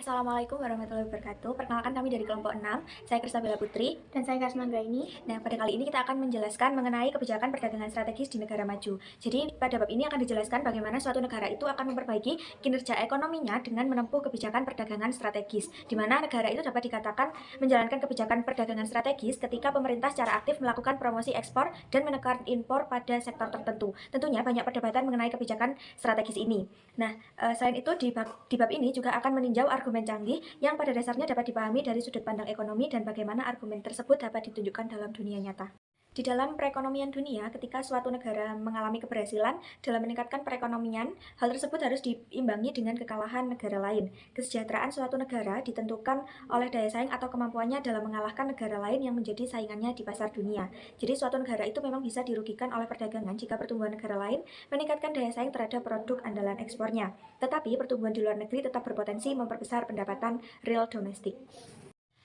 Assalamualaikum warahmatullahi wabarakatuh. Perkenalkan kami dari kelompok 6. Saya Kristabella Putri. Dan saya Kasman Raini. Nah, pada kali ini kita akan menjelaskan mengenai kebijakan perdagangan strategis di negara maju. Jadi, pada bab ini akan dijelaskan bagaimana suatu negara itu akan memperbaiki kinerja ekonominya dengan menempuh kebijakan perdagangan strategis, di mana negara itu dapat dikatakan menjalankan kebijakan perdagangan strategis ketika pemerintah secara aktif melakukan promosi ekspor dan menekan impor pada sektor tertentu. Tentunya banyak perdebatan mengenai kebijakan strategis ini. Nah, selain itu di bab ini juga akan meninjau argumen canggih yang pada dasarnya dapat dipahami dari sudut pandang ekonomi dan bagaimana argumen tersebut dapat ditunjukkan dalam dunia nyata. Di dalam perekonomian dunia, ketika suatu negara mengalami keberhasilan dalam meningkatkan perekonomian, hal tersebut harus diimbangi dengan kekalahan negara lain. Kesejahteraan suatu negara ditentukan oleh daya saing atau kemampuannya dalam mengalahkan negara lain yang menjadi saingannya di pasar dunia. Jadi suatu negara itu memang bisa dirugikan oleh perdagangan jika pertumbuhan negara lain meningkatkan daya saing terhadap produk andalan ekspornya. Tetapi pertumbuhan di luar negeri tetap berpotensi memperbesar pendapatan real domestik.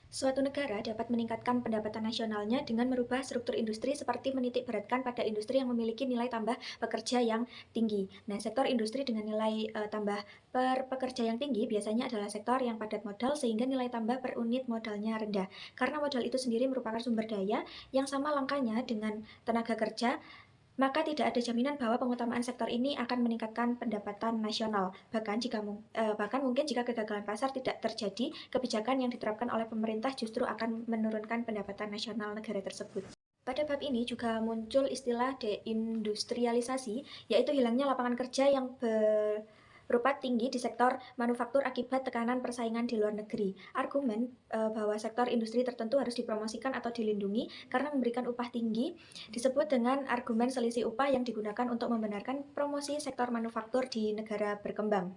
Suatu negara dapat meningkatkan pendapatan nasionalnya dengan merubah struktur industri seperti menitik beratkan pada industri yang memiliki nilai tambah pekerja yang tinggi. Nah, sektor industri dengan nilai tambah per pekerja yang tinggi biasanya adalah sektor yang padat modal sehingga nilai tambah per unit modalnya rendah. Karena modal itu sendiri merupakan sumber daya yang sama langkahnya dengan tenaga kerja, maka tidak ada jaminan bahwa pengutamaan sektor ini akan meningkatkan pendapatan nasional. Bahkan mungkin jika kegagalan pasar tidak terjadi, kebijakan yang diterapkan oleh pemerintah justru akan menurunkan pendapatan nasional negara tersebut. Pada bab ini juga muncul istilah deindustrialisasi, yaitu hilangnya lapangan kerja yang berupa tinggi di sektor manufaktur akibat tekanan persaingan di luar negeri. Argumen bahwa sektor industri tertentu harus dipromosikan atau dilindungi karena memberikan upah tinggi disebut dengan argumen selisih upah yang digunakan untuk membenarkan promosi sektor manufaktur di negara berkembang.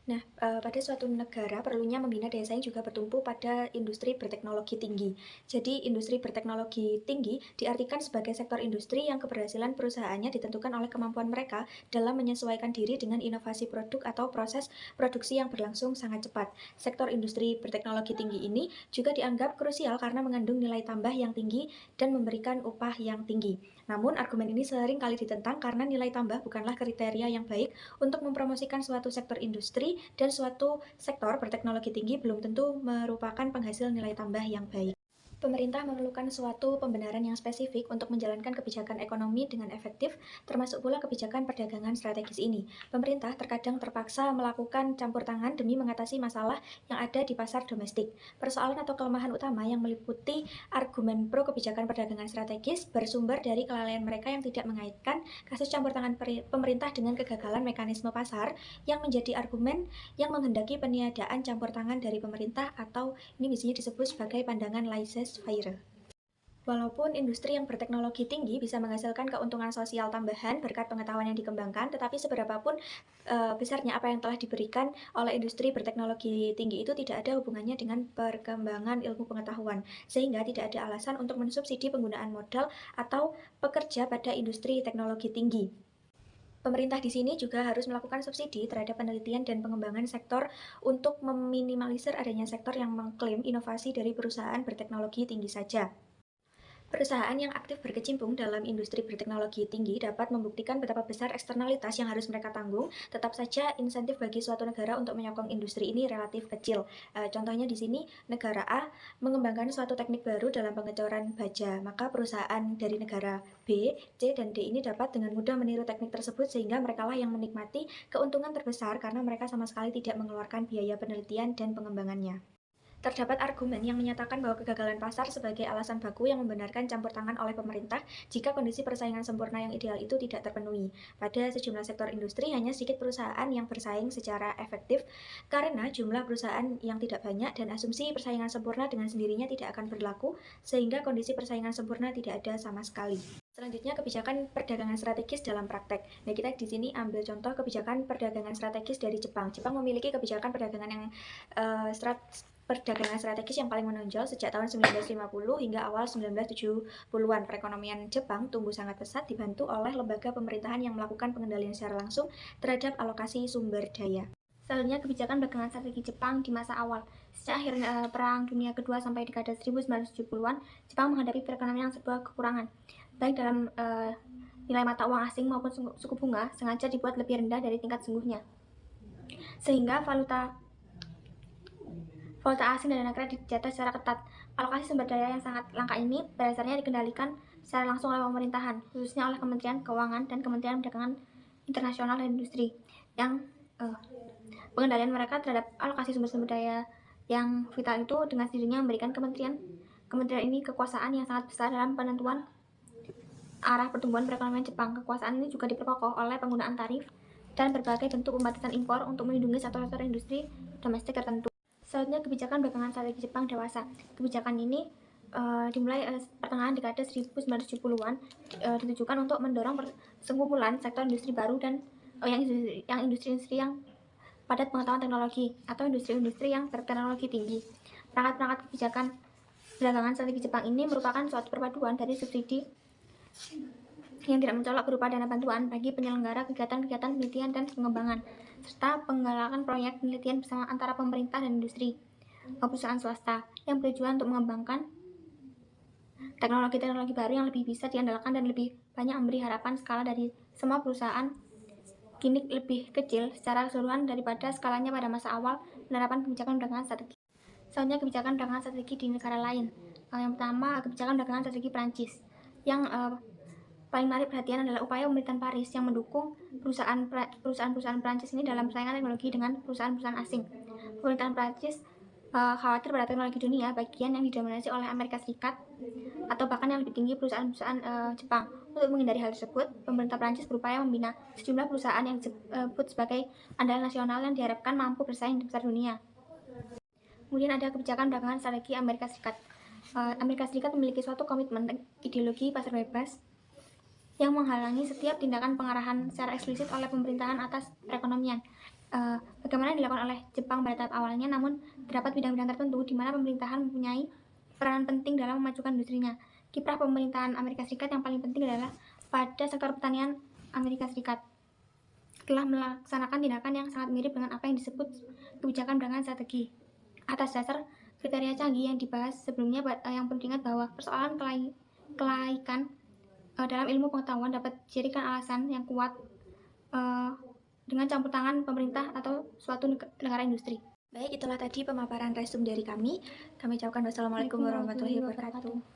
Nah, pada suatu negara perlunya membina daya saing juga bertumpu pada industri berteknologi tinggi. Jadi, industri berteknologi tinggi diartikan sebagai sektor industri yang keberhasilan perusahaannya ditentukan oleh kemampuan mereka dalam menyesuaikan diri dengan inovasi produk atau proses produksi yang berlangsung sangat cepat. Sektor industri berteknologi tinggi ini juga dianggap krusial karena mengandung nilai tambah yang tinggi dan memberikan upah yang tinggi. Namun, argumen ini sering kali ditentang karena nilai tambah bukanlah kriteria yang baik untuk mempromosikan suatu sektor industri dan suatu sektor berteknologi tinggi belum tentu merupakan penghasil nilai tambah yang baik. Pemerintah memerlukan suatu pembenaran yang spesifik untuk menjalankan kebijakan ekonomi dengan efektif, termasuk pula kebijakan perdagangan strategis ini. Pemerintah terkadang terpaksa melakukan campur tangan demi mengatasi masalah yang ada di pasar domestik. Persoalan atau kelemahan utama yang meliputi argumen pro kebijakan perdagangan strategis bersumber dari kelalaian mereka yang tidak mengaitkan kasus campur tangan pemerintah dengan kegagalan mekanisme pasar yang menjadi argumen yang menghendaki peniadaan campur tangan dari pemerintah atau ini biasanya disebut sebagai pandangan laissez-faire. Walaupun industri yang berteknologi tinggi bisa menghasilkan keuntungan sosial tambahan berkat pengetahuan yang dikembangkan, tetapi seberapapun besarnya apa yang telah diberikan oleh industri berteknologi tinggi itu tidak ada hubungannya dengan perkembangan ilmu pengetahuan, sehingga tidak ada alasan untuk mensubsidi penggunaan modal atau pekerja pada industri teknologi tinggi. Pemerintah di sini juga harus melakukan subsidi terhadap penelitian dan pengembangan sektor untuk meminimalisir adanya sektor yang mengklaim inovasi dari perusahaan berteknologi tinggi saja. Perusahaan yang aktif berkecimpung dalam industri berteknologi tinggi dapat membuktikan betapa besar eksternalitas yang harus mereka tanggung. Tetap saja insentif bagi suatu negara untuk menyokong industri ini relatif kecil. Contohnya di sini negara A mengembangkan suatu teknik baru dalam pengecoran baja, maka perusahaan dari negara B, C, dan D ini dapat dengan mudah meniru teknik tersebut sehingga merekalah yang menikmati keuntungan terbesar karena mereka sama sekali tidak mengeluarkan biaya penelitian dan pengembangannya. Terdapat argumen yang menyatakan bahwa kegagalan pasar sebagai alasan baku yang membenarkan campur tangan oleh pemerintah jika kondisi persaingan sempurna yang ideal itu tidak terpenuhi. Pada sejumlah sektor industri, hanya sedikit perusahaan yang bersaing secara efektif karena jumlah perusahaan yang tidak banyak dan asumsi persaingan sempurna dengan sendirinya tidak akan berlaku, sehingga kondisi persaingan sempurna tidak ada sama sekali. Selanjutnya, kebijakan perdagangan strategis dalam praktek. Nah, kita di sini ambil contoh kebijakan perdagangan strategis dari Jepang. Jepang memiliki kebijakan perdagangan yang perdagangan strategis yang paling menonjol sejak tahun 1950 hingga awal 1970-an. Perekonomian Jepang tumbuh sangat pesat dibantu oleh lembaga pemerintahan yang melakukan pengendalian secara langsung terhadap alokasi sumber daya. Selanjutnya, kebijakan perdagangan strategi Jepang di masa awal. Sejak akhir Perang Dunia Kedua sampai dekade 1970-an, Jepang menghadapi perekonomian yang serba kekurangan, baik dalam nilai mata uang asing maupun suku bunga sengaja dibuat lebih rendah dari tingkat sungguhnya, sehingga valuta Valuta asing dan dana kredit dijaga secara ketat. Alokasi sumber daya yang sangat langka ini pada dasarnya dikendalikan secara langsung oleh pemerintahan, khususnya oleh Kementerian Keuangan dan Kementerian Perdagangan Internasional dan Industri, yang pengendalian mereka terhadap alokasi sumber daya yang vital itu dengan sendirinya memberikan kementerian ini kekuasaan yang sangat besar dalam penentuan arah pertumbuhan perekonomian Jepang. Kekuasaan ini juga diperkokoh oleh penggunaan tarif dan berbagai bentuk pembatasan impor untuk melindungi sektor-sektor industri domestik tertentu. Selanjutnya, kebijakan belakangan strategi Jepang dewasa. Kebijakan ini dimulai pertengahan dekade 1970-an ditujukan untuk mendorong perkumpulan sektor industri baru dan yang industri-industri yang padat pengetahuan teknologi atau industri-industri yang berteknologi tinggi. Perangkat-perangkat kebijakan belakangan strategi Jepang ini merupakan suatu perpaduan dari subsidi yang tidak mencolok berupa dana bantuan bagi penyelenggara kegiatan-kegiatan penelitian dan pengembangan, serta penggalakan proyek penelitian bersama antara pemerintah dan industri perusahaan swasta yang bertujuan untuk mengembangkan teknologi-teknologi baru yang lebih bisa diandalkan dan lebih banyak memberi harapan skala dari semua perusahaan kini lebih kecil secara keseluruhan daripada skalanya pada masa awal penerapan kebijakan belakangan strategi. Selanjutnya, kebijakan belakangan strategi di negara lain. Yang pertama, kebijakan belakangan strategi Prancis. Yang paling menarik perhatian adalah upaya pemerintahan Paris yang mendukung perusahaan-perusahaan Prancis ini dalam persaingan teknologi dengan perusahaan-perusahaan asing. Pemerintahan Prancis khawatir pada teknologi dunia bagian yang didominasi oleh Amerika Serikat atau bahkan yang lebih tinggi perusahaan-perusahaan Jepang. Untuk menghindari hal tersebut, pemerintah Prancis berupaya membina sejumlah perusahaan yang disebut sebagai andalan nasional yang diharapkan mampu bersaing di pasar dunia. Kemudian ada kebijakan belakangan strategi Amerika Serikat. Amerika Serikat memiliki suatu komitmen ideologi pasar bebas yang menghalangi setiap tindakan pengarahan secara eksplisit oleh pemerintahan atas perekonomian. Bagaimana dilakukan oleh Jepang pada tahap awalnya, namun terdapat bidang-bidang tertentu di mana pemerintahan mempunyai peranan penting dalam memajukan industrinya. Kiprah pemerintahan Amerika Serikat yang paling penting adalah pada sektor pertanian Amerika Serikat. Telah melaksanakan tindakan yang sangat mirip dengan apa yang disebut kebijakan belakangan strategi. Atas dasar kriteria canggih yang dibahas sebelumnya, yang perlu diingat bahwa persoalan kelaikan dalam ilmu pengetahuan dapat dijadikan alasan yang kuat dengan campur tangan pemerintah atau suatu negara industri. Baik, itulah tadi pemaparan resum dari kami. Kami ucapkan wassalamualaikum warahmatullahi wabarakatuh.